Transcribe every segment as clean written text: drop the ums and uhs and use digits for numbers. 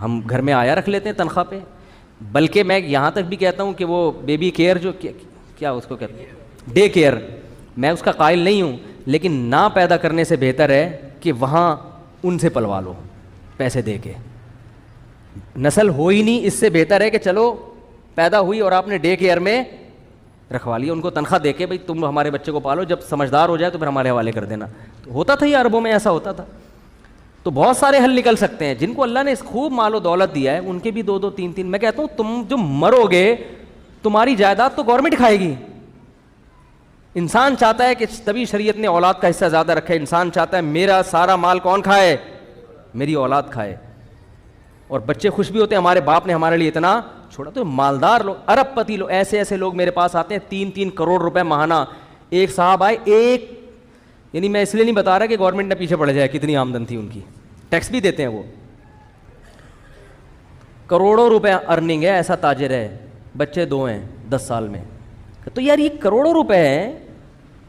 ہم گھر میں آیا رکھ لیتے ہیں تنخواہ پہ. بلکہ میں یہاں تک بھی کہتا ہوں کہ وہ بیبی کیئر جو کیا اس کو کہتے ہیں ڈے کیئر, میں اس کا قائل نہیں ہوں, لیکن نہ پیدا کرنے سے بہتر ہے کہ وہاں ان سے پلوا لو پیسے دے کے. نسل ہو ہی نہیں, اس سے بہتر ہے کہ چلو پیدا ہوئی اور آپ نے ڈے کیئر میں رکھوا لیا, ان کو تنخواہ دے کے بھائی تم ہمارے بچے کو پالو, جب سمجھدار ہو جائے تو پھر ہمارے حوالے کر دینا. تو ہوتا تھا یہ عربوں میں ایسا ہوتا تھا. تو بہت سارے حل نکل سکتے ہیں. جن کو اللہ نے خوب مال و دولت دیا ہے ان کے بھی 2-2 3-3. میں کہتا ہوں تم جو مرو گے تمہاری جائیداد تو گورنمنٹ کھائے گی. انسان چاہتا ہے کہ تبھی شریعت نے اولاد کا حصہ زیادہ رکھا ہے. انسان چاہتا ہے میرا سارا مال کون کھائے, میری اولاد کھائے. اور بچے خوش بھی ہوتے ہیں ہمارے باپ نے ہمارے لیے اتنا چھوڑا. تو مالدار لوگ, ارب پتی لوگ, ایسے لوگ میرے پاس آتے ہیں 3-3 کروڑ روپے ماہانہ. ایک صاحب آئے, ایک یعنی میں اس لیے نہیں بتا رہا کہ گورنمنٹ نے پیچھے پڑ جائے, کتنی آمدن تھی ان کی, ٹیکس بھی دیتے ہیں وہ, کروڑوں روپے ارننگ ہے. ایسا تاجر ہے, بچے 2 ہیں 10 سال میں. تو یار یہ کروڑوں روپے ہیں,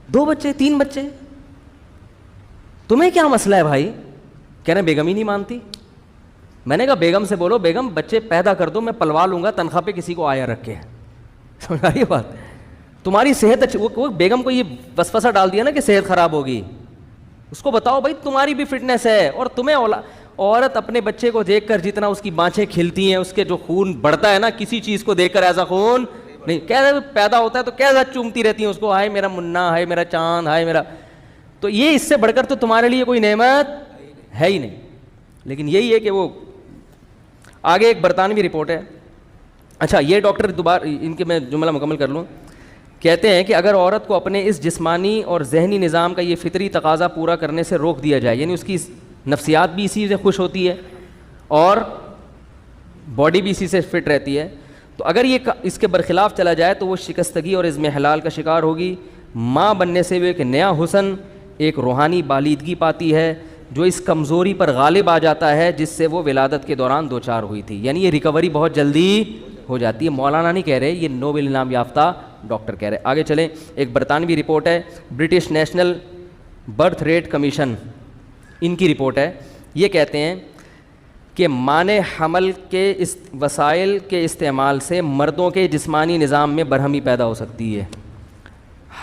2 بچے 3 بچے, تمہیں کیا مسئلہ ہے بھائی؟ کہہ رہے بیگم ہی نہیں مانتی. میں نے کہا بیگم سے بولو بیگم بچے پیدا کر دو, میں پلوا لوں گا تنخواہ پہ کسی کو آیا رکھ کے. سمجھ آئی بات؟ تمہاری صحت اچھی, وہ بیگم کو یہ وسوسہ ڈال دیا نا کہ صحت خراب ہوگی. اس کو بتاؤ بھائی تمہاری بھی فٹنس ہے, اور تمہیں عورت اپنے بچے کو دیکھ کر جتنا اس کی بانچیں کھلتی ہیں, اس کے جو خون بڑھتا ہے نا, کسی چیز کو دیکھ کر ایسا خون نہیں. کہہ پیدا ہوتا ہے تو کیسا چومتی رہتی ہیں اس کو, ہائے میرا منا, ہائے میرا چاند, ہائے میرا. تو یہ اس سے بڑھ کر تو تمہارے لیے کوئی نعمت ہے ہی نہیں. لیکن یہی ہے کہ وہ آگے ایک برطانوی رپورٹ ہے. اچھا یہ ڈاکٹر دوبارہ ان کے میں جملہ مکمل کر لوں. کہتے ہیں کہ اگر عورت کو اپنے اس جسمانی اور ذہنی نظام کا یہ فطری تقاضا پورا کرنے سے روک دیا جائے, یعنی اس کی نفسیات بھی اسی سے خوش ہوتی ہے اور باڈی بھی اسی سے فٹ رہتی ہے, تو اگر یہ اس کے برخلاف چلا جائے تو وہ شکستگی اور عزم حلال کا شکار ہوگی. ماں بننے سے وہ ایک نیا حسن, ایک روحانی بالیدگی پاتی ہے جو اس کمزوری پر غالب آ جاتا ہے جس سے وہ ولادت کے دوران دوچار ہوئی تھی. یعنی یہ ریکوری بہت جلدی ہو جاتی ہے. مولانا نہیں کہہ رہے, یہ نوبل انعام یافتہ ڈاکٹر کہہ رہے. آگے چلیں, ایک برطانوی رپورٹ ہے, British National Birth Rate Commission, ان کی رپورٹ ہے. یہ کہتے ہیں کہ مانع حمل کے وسائل کے استعمال سے مردوں کے جسمانی نظام میں برہمی پیدا ہو سکتی ہے.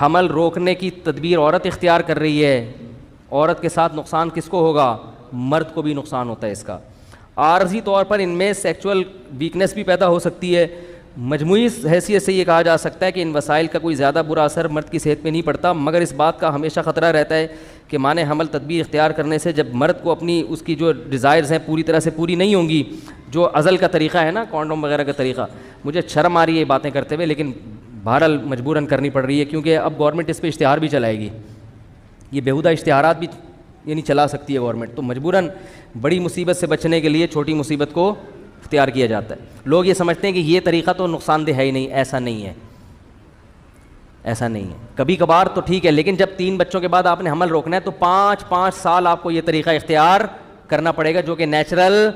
حمل روکنے کی تدبیر عورت اختیار کر رہی ہے, عورت کے ساتھ نقصان کس کو ہوگا؟ مرد کو بھی نقصان ہوتا ہے اس کا. عارضی طور پر ان میں سیکچول ویکنس بھی پیدا ہو سکتی ہے. مجموعی حیثیت سے یہ کہا جا سکتا ہے کہ ان وسائل کا کوئی زیادہ برا اثر مرد کی صحت پہ نہیں پڑتا, مگر اس بات کا ہمیشہ خطرہ رہتا ہے کہ مانع حمل تدبیر اختیار کرنے سے جب مرد کو اپنی اس کی جو ڈیزائرز ہیں پوری طرح سے پوری نہیں ہوں گی, جو ازل کا طریقہ ہے نا کانڈوم وغیرہ کا طریقہ, مجھے شرم آ رہی ہے یہ باتیں کرتے ہوئے, لیکن بہرحال مجبوراً کرنی پڑ رہی ہے کیونکہ اب گورنمنٹ اس پہ اشتہار بھی چلائے گی. یہ بیہودہ اشتہارات بھی یعنی چلا سکتی ہے گورنمنٹ, تو مجبوراً بڑی مصیبت سے بچنے کے لیے چھوٹی مصیبت کو اختیار کیا جاتا ہے. لوگ یہ سمجھتے ہیں کہ یہ طریقہ تو نقصان دہ ہے ہی نہیں, ایسا نہیں ہے, ایسا نہیں ہے. کبھی کبھار تو ٹھیک ہے, لیکن جب 3 بچوں کے بعد آپ نے حمل روکنا ہے تو 5 سال آپ کو یہ طریقہ اختیار کرنا پڑے گا, جو کہ نیچرل.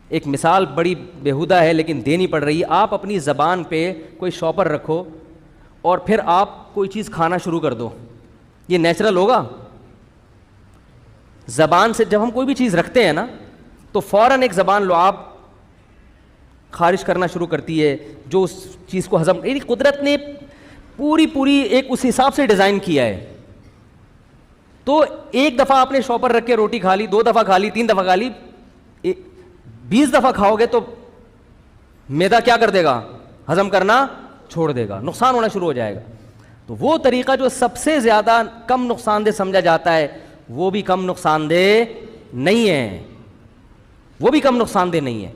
ایک مثال بڑی بیہودہ ہے لیکن دینی پڑ رہی ہے. آپ اپنی زبان پہ کوئی شاپر رکھو اور پھر آپ کوئی چیز کھانا شروع کر دو, یہ نیچرل ہوگا؟ زبان سے جب ہم کوئی بھی چیز رکھتے ہیں نا تو فوراً ایک زبان لعاب خارج کرنا شروع کرتی ہے جو اس چیز کو ہضم, یعنی قدرت نے پوری ایک اس حساب سے ڈیزائن کیا ہے. تو ایک دفعہ آپ نے شاپر رکھ کے روٹی کھا لی, 2 دفعہ کھا لی, 3 دفعہ کھا لی, 20 دفعہ کھاؤ گے تو معدہ کیا کر دے گا؟ ہضم کرنا چھوڑ دے گا, نقصان ہونا شروع ہو جائے گا. تو وہ طریقہ جو سب سے زیادہ کم نقصان دہ سمجھا جاتا ہے وہ بھی کم نقصان دہ نہیں ہے, وہ بھی کم نقصان دہ نہیں ہے.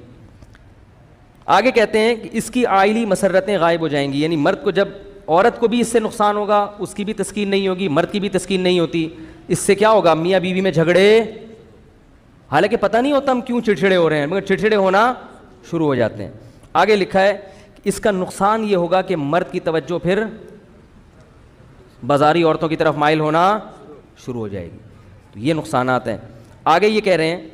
آگے کہتے ہیں کہ اس کی عائلی مسرتیں غائب ہو جائیں گی, یعنی مرد کو جب, عورت کو بھی اس سے نقصان ہوگا, اس کی بھی تسکین نہیں ہوگی, مرد کی بھی تسکین نہیں ہوتی. اس سے کیا ہوگا؟ میاں بیوی میں جھگڑے, حالانکہ پتہ نہیں ہوتا ہم کیوں چڑچڑے ہو رہے ہیں, مگر چڑچڑے ہونا شروع ہو جاتے ہیں. آگے لکھا ہے کہ اس کا نقصان یہ ہوگا کہ مرد کی توجہ پھر بازاری عورتوں کی طرف مائل ہونا شروع ہو جائے گی. تو یہ نقصانات ہیں. آگے یہ کہہ رہے ہیں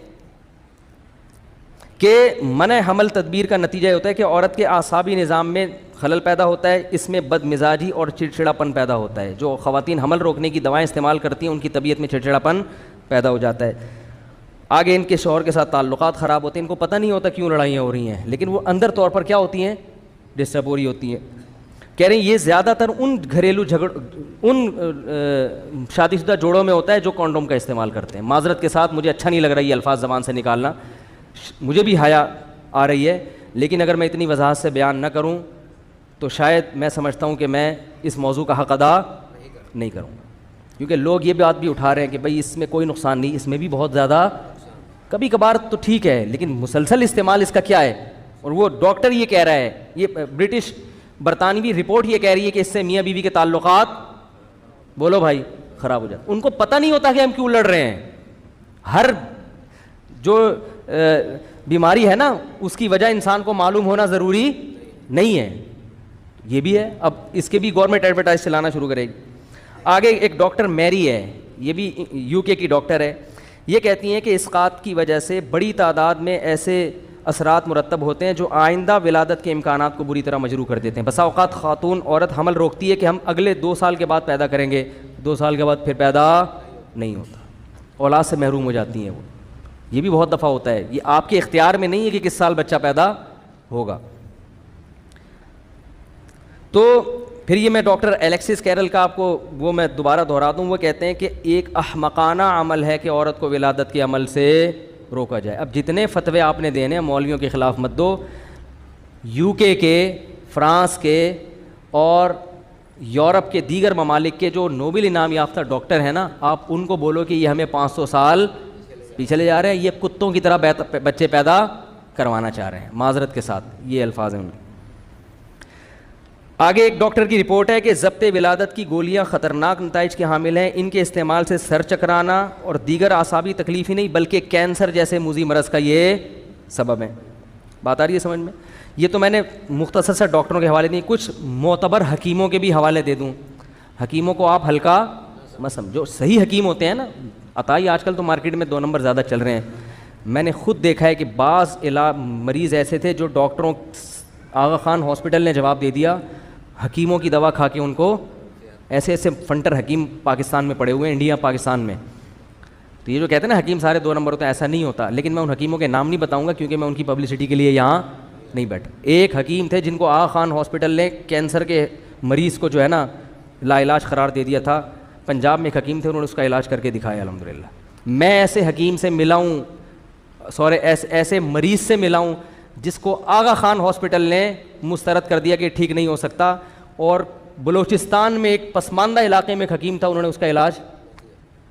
کہ منع حمل تدبیر کا نتیجہ یہ ہوتا ہے کہ عورت کے اعصابی نظام میں خلل پیدا ہوتا ہے, اس میں بد مزاجی اور چڑچڑاپن پیدا ہوتا ہے. جو خواتین حمل روکنے کی دوائیں استعمال کرتی ہیں ان کی طبیعت میں چڑچڑاپن پیدا ہو جاتا ہے. آگے ان کے شوہر کے ساتھ تعلقات خراب ہوتے ہیں, ان کو پتہ نہیں ہوتا کیوں لڑائیاں ہو رہی ہیں, لیکن وہ اندر طور پر کیا ہوتی ہیں, ڈسٹرب ہو رہی ہوتی ہیں. کہہ رہے ہیں یہ زیادہ تر ان گھریلو ان شادی شدہ جوڑوں میں ہوتا ہے جو کانڈوم کا استعمال کرتے ہیں. معذرت کے ساتھ مجھے اچھا نہیں لگ رہا یہ الفاظ زبان سے نکالنا, مجھے بھی حیا آ رہی ہے, لیکن اگر میں اتنی وضاحت سے بیان نہ کروں تو شاید میں سمجھتا ہوں کہ میں اس موضوع کا حق ادا نہیں کروں گا, کیونکہ لوگ یہ بات بھی اٹھا رہے ہیں کہ بھائی اس میں کوئی نقصان نہیں, اس میں بھی بہت زیادہ, کبھی کبھار تو ٹھیک ہے, لیکن مسلسل استعمال اس کا کیا ہے. اور وہ ڈاکٹر یہ کہہ رہا ہے, یہ برٹش برطانوی رپورٹ یہ کہہ رہی ہے کہ اس سے میاں بیوی کے تعلقات, بولو بھائی, خراب ہو جاتے. ان کو پتہ نہیں ہوتا کہ ہم کیوں لڑ رہے ہیں. ہر جو بیماری ہے نا اس کی وجہ انسان کو معلوم ہونا ضروری نہیں ہے, یہ بھی ہے. اب اس کے بھی گورنمنٹ ایڈورٹائز چلانا شروع کرے گی. آگے ایک ڈاکٹر میری ہے, یہ بھی یو کے کی ڈاکٹر ہے, یہ کہتی ہیں کہ اسقاط کی وجہ سے بڑی تعداد میں ایسے اثرات مرتب ہوتے ہیں جو آئندہ ولادت کے امکانات کو بری طرح مجروح کر دیتے ہیں. بسا اوقات خاتون عورت حمل روکتی ہے کہ ہم اگلے 2 سال کے بعد پیدا کریں گے, 2 سال کے بعد پھر پیدا نہیں ہوتا, اولاد سے محروم ہو جاتی ہیں وہ. یہ بھی بہت دفعہ ہوتا ہے, یہ آپ کے اختیار میں نہیں ہے کہ کس سال بچہ پیدا ہوگا. تو پھر یہ میں ڈاکٹر الیکسس کیرل کا آپ کو وہ میں دوبارہ دہرا دوں, وہ کہتے ہیں کہ ایک احمقانہ عمل ہے کہ عورت کو ولادت کے عمل سے روکا جائے. اب جتنے فتوے آپ نے دینے مولویوں کے خلاف مت دو, یو کے, فرانس کے اور یورپ کے دیگر ممالک کے جو نوبل انعام یافتہ ڈاکٹر ہیں نا, آپ ان کو بولو کہ یہ ہمیں 500 سال پیچھے لے جا رہے ہیں, یہ کتوں کی طرح بچے پیدا کروانا چاہ رہے ہیں. معذرت کے ساتھ یہ الفاظ ہیں ان کے. آگے ایک ڈاکٹر کی رپورٹ ہے کہ ضبط ولادت کی گولیاں خطرناک نتائج کے حامل ہیں. ان کے استعمال سے سر چکرانا اور دیگر اعصابی تکلیف ہی نہیں بلکہ کینسر جیسے موذی مرض کا یہ سبب ہے. بات آ رہی ہے سمجھ میں؟ یہ تو میں نے مختصر سے ڈاکٹروں کے حوالے نہیں, کچھ معتبر حکیموں کے بھی حوالے دے دوں. حکیموں کو آپ ہلکا مت سمجھو, صحیح حکیم ہوتے ہیں نا. عطائی آج کل تو مارکیٹ میں 2 نمبر زیادہ چل رہے ہیں. میں نے خود دیکھا ہے کہ بعض مریض ایسے تھے جو ڈاکٹروں, آغا خان ہاسپٹل نے جواب دے دیا, حکیموں کی دوا کھا کے ان کو ایسے ایسے فنٹر حکیم پاکستان میں پڑے ہوئے ہیں, انڈیا پاکستان میں. تو یہ جو کہتے ہیں نا حکیم سارے 2 نمبر ہوتے ہیں, ایسا نہیں ہوتا. لیکن میں ان حکیموں کے نام نہیں بتاؤں گا کیونکہ میں ان کی پبلسٹی کے لیے یہاں نہیں بیٹھا. ایک حکیم تھے جن کو آغا خان ہاسپٹل نے کینسر کے مریض کو جو ہے نا لا علاج قرار دے دیا تھا. پنجاب میں ایک حکیم تھے, انہوں نے اس کا علاج کر کے دکھایا الحمدللہ. میں ایسے حکیم سے ملا ہوں, ایسے مریض سے ملا ہوں جس کو آغا خان ہاسپٹل نے مسترد کر دیا کہ ٹھیک نہیں ہو سکتا, اور بلوچستان میں ایک پسماندہ علاقے میں ایک حکیم تھا, انہوں نے اس کا علاج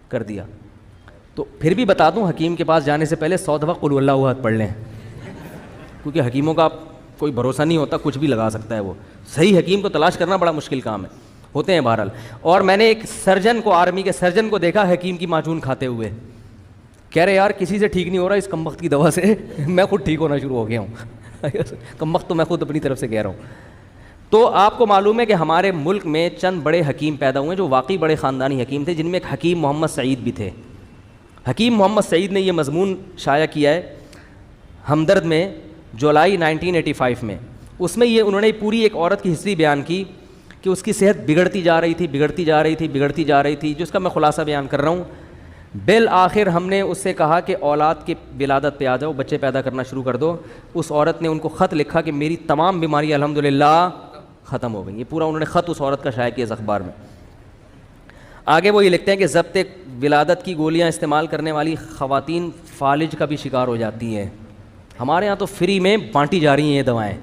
کر دیا. تو پھر بھی بتا دوں, حکیم کے پاس جانے سے پہلے 100 دفعہ قل اللہ احد پڑھ لیں, کیونکہ حکیموں کا کوئی بھروسہ نہیں ہوتا, کچھ بھی لگا سکتا ہے وہ. صحیح حکیم کو تلاش کرنا بڑا مشکل کام ہے, ہوتے ہیں بہرحال. اور میں نے ایک سرجن کو, آرمی کے سرجن کو دیکھا حکیم کی معجون کھاتے ہوئے, کہہ رہے یار کسی سے ٹھیک نہیں ہو رہا اس کمبخت کی دوا سے, میں خود ٹھیک ہونا شروع ہو گیا ہوں. کمبخت تو میں خود اپنی طرف سے کہہ رہا ہوں. تو آپ کو معلوم ہے کہ ہمارے ملک میں چند بڑے حکیم پیدا ہوئے جو واقعی بڑے خاندانی حکیم تھے, جن میں ایک حکیم محمد سعید بھی تھے. حکیم محمد سعید نے یہ مضمون شائع کیا ہے ہمدرد میں جولائی 1985 میں. اس میں یہ انہوں نے پوری ایک عورت کی ہسٹری بیان کی کہ اس کی صحت بگڑتی جا رہی تھی, جس کا میں خلاصہ بیان کر رہا ہوں. بالآخر ہم نے اس سے کہا کہ اولاد کی ولادت پہ آ جاؤ, بچے پیدا کرنا شروع کر دو. اس عورت نے ان کو خط لکھا کہ میری تمام بیماریاں الحمدللہ ختم ہو گئی. یہ پورا انہوں نے خط اس عورت کا شائع کیا اس اخبار میں. آگے وہ یہ لکھتے ہیں کہ ضبط ولادت کی گولیاں استعمال کرنے والی خواتین فالج کا بھی شکار ہو جاتی ہیں. ہمارے ہاں تو فری میں بانٹی جا رہی ہیں یہ دوائیں.